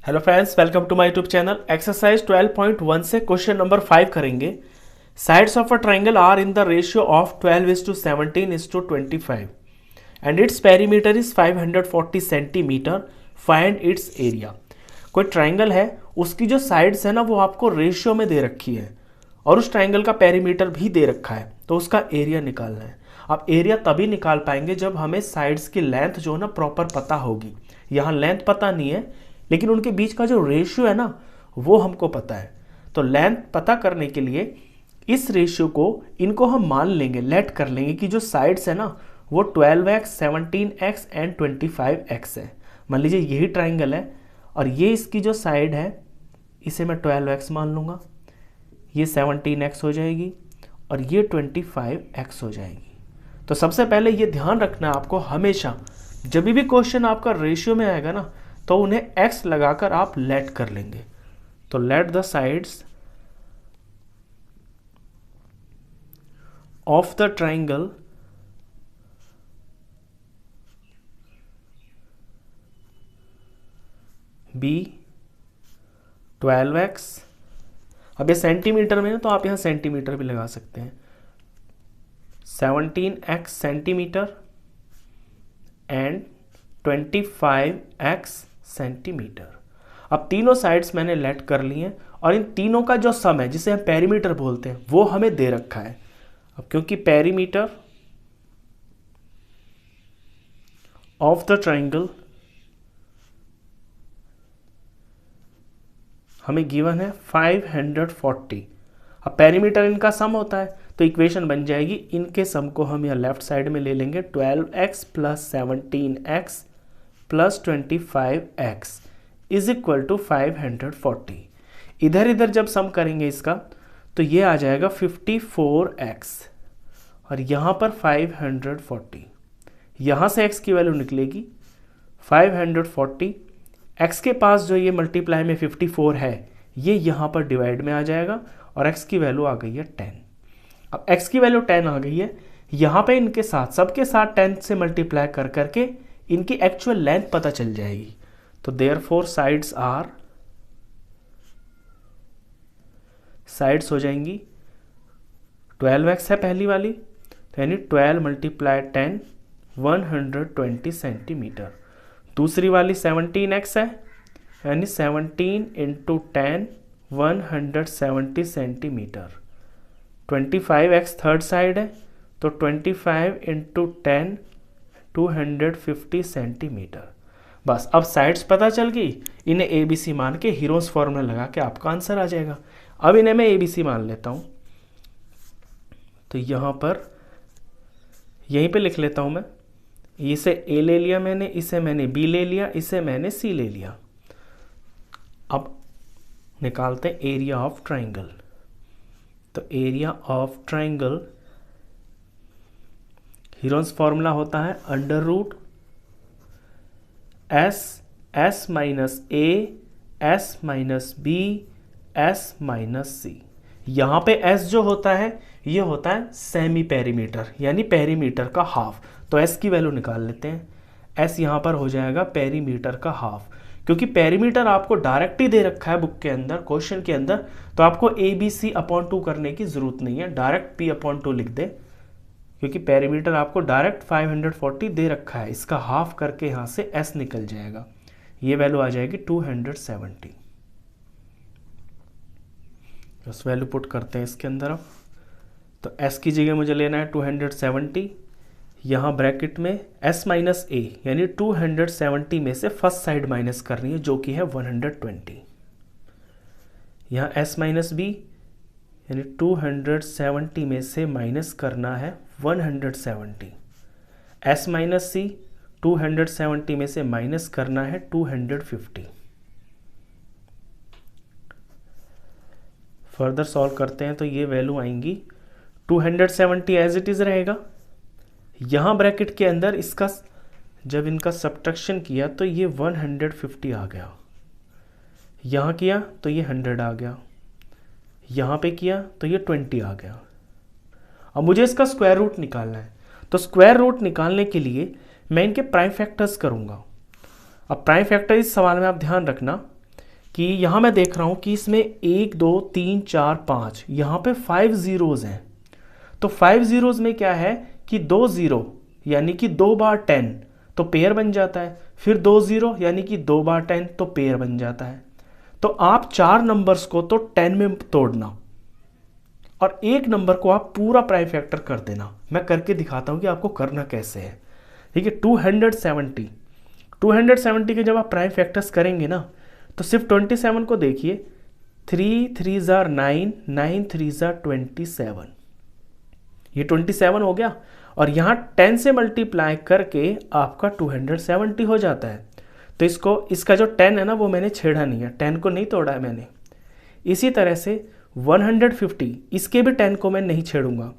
Hello friends, welcome to my YouTube channel. Exercise 12.1 से question number 5 करेंगे। Sides of a triangle are in the ratio of 12:17:25 and its perimeter is 540 centimeter. Find its area. कोई triangle है, उसकी जो sides है ना वो आपको रेशियो में दे रखी है और उस ट्राइंगल का पेरीमीटर भी दे रखा है, तो उसका एरिया निकालना है। अब एरिया तभी निकाल पाएंगे जब हमें साइड्स की लेंथ जो ना प्रॉपर पता होगी। यहाँ लेंथ पता नहीं है, लेकिन उनके बीच का जो रेशियो है ना वो हमको पता है। तो लेंथ पता करने के लिए इस रेशियो को इनको हम मान लेंगे, लेट कर लेंगे कि जो साइड्स है ना वो 12x, 17x एंड 25x है। मान लीजिए यही ट्राइंगल है और ये इसकी जो साइड है इसे मैं 12x मान लूँगा, ये 17x हो जाएगी और ये 25x हो जाएगी। तो सबसे पहले ये ध्यान रखना है आपको, हमेशा जब भी क्वेश्चन आपका रेशियो में आएगा ना तो उन्हें x लगाकर आप लेट कर लेंगे। तो let the sides of the triangle be 12x। अब ये सेंटीमीटर में है तो आप यहां सेंटीमीटर भी लगा सकते हैं। 17x centimetre and 25x centimetre. अब तीनों साइड्स मैंने लेट कर ली हैं और इन तीनों का जो सम है जिसे हम पेरीमीटर बोलते हैं वो हमें दे रखा है। अब क्योंकि पेरीमीटर ऑफ द ट्राइंगल हमें गिवन है 540। अब पेरीमीटर इनका सम होता है तो इक्वेशन बन जाएगी, इनके सम को हम यहाँ लेफ्ट साइड में ले लेंगे, 12x plus 17x plus 25x is equal to 540। इधर इधर जब सम करेंगे इसका तो ये आ जाएगा 54x और यहाँ पर 540। यहाँ से x की वैल्यू निकलेगी 540। x के पास जो ये मल्टीप्लाई में 54 है ये यहाँ पर डिवाइड में आ जाएगा और x की वैल्यू आ गई है 10। अब x की वैल्यू 10 आ गई है, यहाँ पे इनके साथ सबके साथ 10 से मल्टीप्लाई कर करके इनकी एक्चुअल लेंथ पता चल जाएगी। तो देयरफॉर साइड्स हो जाएंगी 12x है पहली वाली, तो यानी 12 मल्टीप्लाई 10 120 सेंटीमीटर। दूसरी वाली 17x है यानी 17 into 10 170 centimetre. 25x third side है तो 25 इंटू 10 250 सेंटीमीटर। बस अब साइड्स पता चल गई, इन्हें ABC मान के हीरोस फॉर्मूला लगा के आपका आंसर आ जाएगा। अब इन्हें मैं ABC मान लेता हूँ, तो यहाँ पर यहीं पे लिख लेता हूँ मैं। इसे A ले लिया मैंने, इसे मैंने B ले लिया, इसे मैंने C ले लिया। अब निकालते हैं एरिया ऑफ ट्राइंगल। तो area of triangle Heron's formula होता है under root s minus a s minus b s minus c. यहाँ पे s जो होता है ये होता है सेमी पेरीमीटर यानी पेरीमीटर का हाफ। तो s की वैल्यू निकाल लेते हैं। s यहाँ पर हो जाएगा पेरीमीटर का हाफ, क्योंकि पेरीमीटर आपको डायरेक्ट ही दे रखा है बुक के अंदर, क्वेश्चन के अंदर, तो आपको ABC/2 करने की जरूरत नहीं है, डायरेक्ट P/2 लिख दे, क्योंकि पेरीमीटर आपको डायरेक्ट 540 दे रखा है। इसका हाफ करके यहाँ से S निकल जाएगा, ये वैल्यू आ जाएगी 270। बस वैल्यू पुट करते हैं इसके अंदर। अब तो S की जगह मुझे लेना है 270, यहाँ ब्रैकेट में S माइनस ए यानी 270 में से फर्स्ट साइड माइनस करनी है जो कि है 120। यहाँ S माइनस बी यानी 270 में से माइनस करना है 170। S माइनस सी 270 में से माइनस करना है 250। फर्दर सॉल्व करते हैं तो ये वैल्यू आएंगी 270 एज इट इज रहेगा। यहाँ ब्रैकेट के अंदर इसका जब इनका सब्ट्रैक्शन किया तो ये 150 आ गया, यहाँ किया तो ये 100 आ गया, यहाँ पे किया तो ये 20 आ गया। अब मुझे इसका स्क्वायर रूट निकालना है, तो स्क्वायर रूट निकालने के लिए मैं इनके प्राइम फैक्टर्स करूँगा। अब प्राइम फैक्टर इस सवाल में आप ध्यान रखना, कि यहाँ मैं देख रहा हूँ कि इसमें 1 2 3 4 5 यहाँ पे 5 जीरोज़ हैं। तो 5 जीरोज़ में क्या है कि 2 ज़ीरो यानी कि 2 बार 10 तो पेयर बन जाता है, फिर 2 ज़ीरो यानी कि 2 बार 10 तो पेयर बन जाता है। तो आप 4 नंबर्स को तो 10 में तोड़ना और एक नंबर को आप पूरा प्राइम फैक्टर कर देना। मैं करके दिखाता हूँ कि आपको करना कैसे है। ठीक है, 270 के जब आप प्राइम फैक्टर्स करेंगे ना तो सिर्फ 27 को देखिए, 3 3 ज़ार 9, 9 3 ज़ार 27, ये 27 हो गया। और यहाँ 10 से मल्टीप्लाई करके आपका 270 हो जाता है। तो इसका जो 10 है ना वो मैंने छेड़ा नहीं है, 10 को नहीं तोड़ा है मैंने। इसी तरह से 150, इसके भी 10 को मैं नहीं छेड़ूंगा।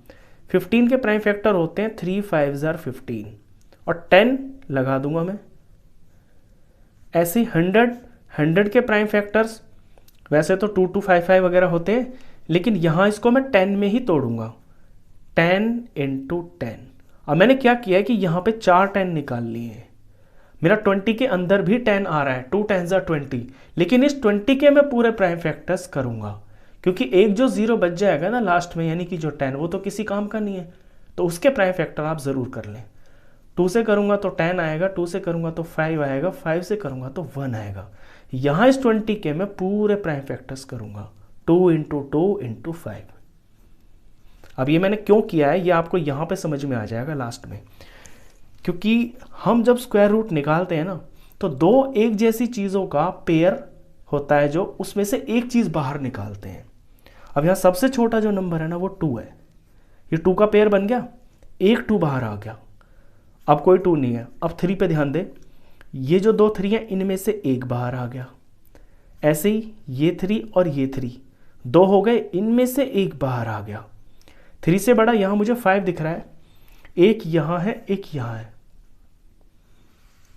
15 के प्राइम फैक्टर होते हैं 3 5 ज़ार 15 और 10 लगा दूंगा मैं। ऐसे ही 100 के प्राइम फैक्टर्स वैसे तो 2 2 5 5 वगैरह होते हैं, लेकिन यहाँ इसको मैं 10 में ही तोड़ूंगा, 10 × 10। अब मैंने क्या किया है कि यहाँ पे 4 10 निकाल लिए हैं। मेरा 20 के अंदर भी 10 आ रहा है, 2 10 ज़ार 20, लेकिन इस 20 के मैं पूरे प्राइम फैक्टर्स करूँगा क्योंकि एक जो ज़ीरो बच जाएगा ना लास्ट में यानी कि जो 10 वो तो किसी काम का नहीं है, तो उसके प्राइम फैक्टर आप ज़रूर कर लें। 2 से करूँगा तो 10 आएगा, 2 से करूँगा तो 5 आएगा, 5 से करूँगा तो 1 आएगा। यहाँ इस 20 के मैं पूरे प्राइम फैक्टर्स करूँगा, 2 × 2 × 5। अब ये मैंने क्यों किया है ये आपको यहाँ पे समझ में आ जाएगा लास्ट में, क्योंकि हम जब स्क्वायर रूट निकालते हैं ना तो दो एक जैसी चीज़ों का पेयर होता है जो उसमें से एक चीज़ बाहर निकालते हैं। अब यहाँ सबसे छोटा जो नंबर है ना वो 2 है, ये 2 का पेयर बन गया, एक 2 बाहर आ गया, अब कोई 2 नहीं है। अब 3 पे ध्यान दे, ये जो 2 3 हैं इनमें से एक बाहर आ गया। ऐसे ही ये 3 और ये 3 2 हो गए, इनमें से एक बाहर आ गया। 3 से बड़ा यहाँ मुझे 5 दिख रहा है, एक यहाँ है एक यहाँ है,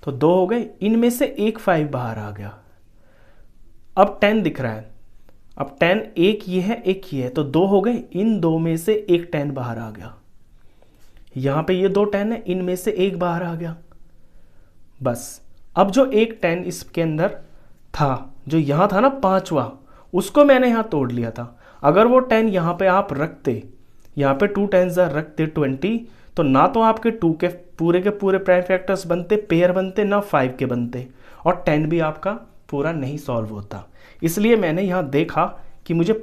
तो 2 हो गए, इनमें से एक 5 बाहर आ गया। अब 10 दिख रहा है, अब 10 एक ये है एक ये है, तो 2 हो गए, इन 2 में से एक 10 बाहर आ गया। यहाँ पे ये 2 10 है, इनमें से एक बाहर आ गया। बस अब जो एक 10 इसके अंदर था, जो यहाँ था ना 5वां, उसको मैंने यहाँ तोड़ लिया था। अगर वो 10 यहाँ पे आप रखते, यहाँ पे 2 10 ज़ार रखते 20, तो ना तो आपके 2 के पूरे प्राइम फैक्टर्स बनते, पेयर बनते, ना 5 के बनते, और 10 भी आपका पूरा नहीं सॉल्व होता। इसलिए मैंने यहाँ देखा कि मुझे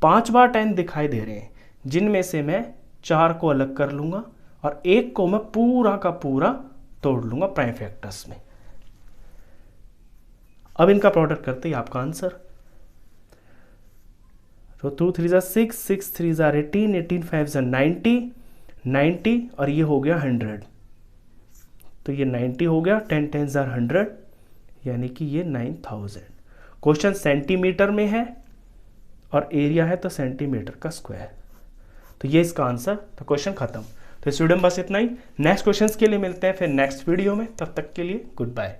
5 बार 10 दिखाई दे रहे हैं, जिनमें से मैं 4 को अलग कर लूँगा और एक को मैं पूरा का पूरा तोड़ लूँगा प्राइम फैक्टर्स में। अब इनका प्रोडक्ट करते ही आपका आंसर, तो 2 3 ज़ार 6, 6 3 ज़ार 18, 18 5 ज़ार 90, 90 और ये हो गया 100, तो ये 90 हो गया, 10 10 ज़ार 100 यानी कि ये 9000। क्वेश्चन सेंटीमीटर में है और एरिया है तो सेंटीमीटर का स्क्वायर, तो ये इसका आंसर। तो क्वेश्चन खत्म। तो इस वीडियो में बस इतना ही। नेक्स्ट क्वेश्चंस के लिए मिलते हैं फिर नेक्स्ट वीडियो में, तब तक के लिए गुड बाय।